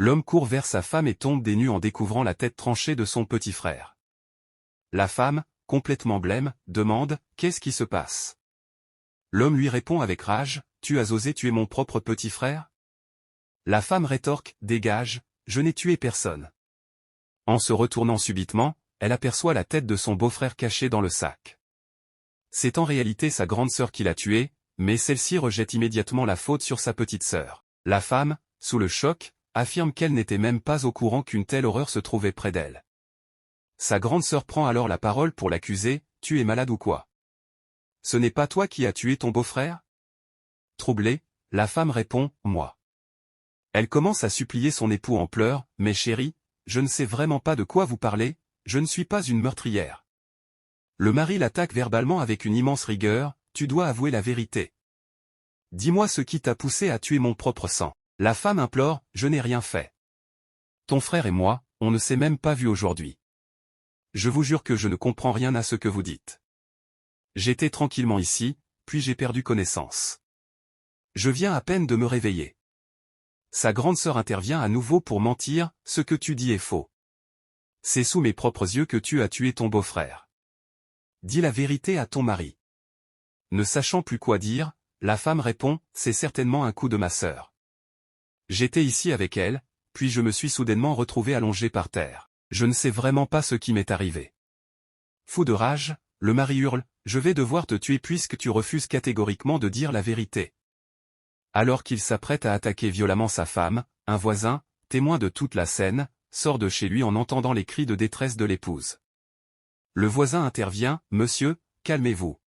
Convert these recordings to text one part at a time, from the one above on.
L'homme court vers sa femme et tombe des nues en découvrant la tête tranchée de son petit frère. La femme, complètement blême, demande « Qu'est-ce qui se passe ?» L'homme lui répond avec rage « Tu as osé tuer mon propre petit frère ?» La femme rétorque « Dégage, je n'ai tué personne. » En se retournant subitement, elle aperçoit la tête de son beau-frère cachée dans le sac. C'est en réalité sa grande sœur qui l'a tué, mais celle-ci rejette immédiatement la faute sur sa petite sœur. La femme, sous le choc, affirme qu'elle n'était même pas au courant qu'une telle horreur se trouvait près d'elle. Sa grande sœur prend alors la parole pour l'accuser « Tu es malade ou quoi? Ce n'est pas toi qui as tué ton beau-frère ?» Troublée, la femme répond « Moi. » Elle commence à supplier son époux en pleurs « Mais chérie, je ne sais vraiment pas de quoi vous parlez, je ne suis pas une meurtrière. » Le mari l'attaque verbalement avec une immense rigueur « Tu dois avouer la vérité. Dis-moi ce qui t'a poussé à tuer mon propre sang. » La femme implore « Je n'ai rien fait. Ton frère et moi, on ne s'est même pas vus aujourd'hui. Je vous jure que je ne comprends rien à ce que vous dites. J'étais tranquillement ici, puis j'ai perdu connaissance. Je viens à peine de me réveiller. » Sa grande sœur intervient à nouveau pour mentir « Ce que tu dis est faux. C'est sous mes propres yeux que tu as tué ton beau-frère. Dis la vérité à ton mari. » Ne sachant plus quoi dire, la femme répond « C'est certainement un coup de ma sœur. J'étais ici avec elle, puis je me suis soudainement retrouvé allongé par terre. Je ne sais vraiment pas ce qui m'est arrivé. » Fou de rage, le mari hurle « Je vais devoir te tuer puisque tu refuses catégoriquement de dire la vérité. » Alors qu'il s'apprête à attaquer violemment sa femme, un voisin, témoin de toute la scène, sort de chez lui en entendant les cris de détresse de l'épouse. Le voisin intervient « Monsieur, calmez-vous.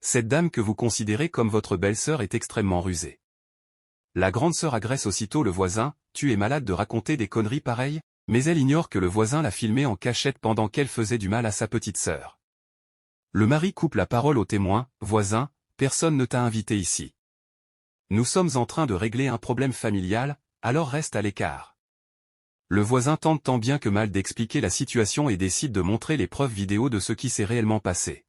Cette dame que vous considérez comme votre belle-sœur est extrêmement rusée. » La grande sœur agresse aussitôt le voisin « Tu es malade de raconter des conneries pareilles ?» Mais elle ignore que le voisin l'a filmée en cachette pendant qu'elle faisait du mal à sa petite sœur. Le mari coupe la parole au témoin « Voisin, personne ne t'a invité ici. Nous sommes en train de régler un problème familial, alors reste à l'écart. » Le voisin tente tant bien que mal d'expliquer la situation et décide de montrer les preuves vidéo de ce qui s'est réellement passé.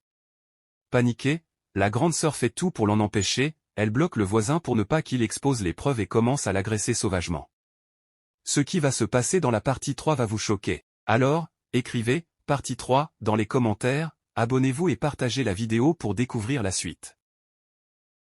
Paniquée, la grande sœur fait tout pour l'en empêcher, elle bloque le voisin pour ne pas qu'il expose les preuves et commence à l'agresser sauvagement. Ce qui va se passer dans la partie 3 va vous choquer. Alors, écrivez « Partie 3 » dans les commentaires, abonnez-vous et partagez la vidéo pour découvrir la suite.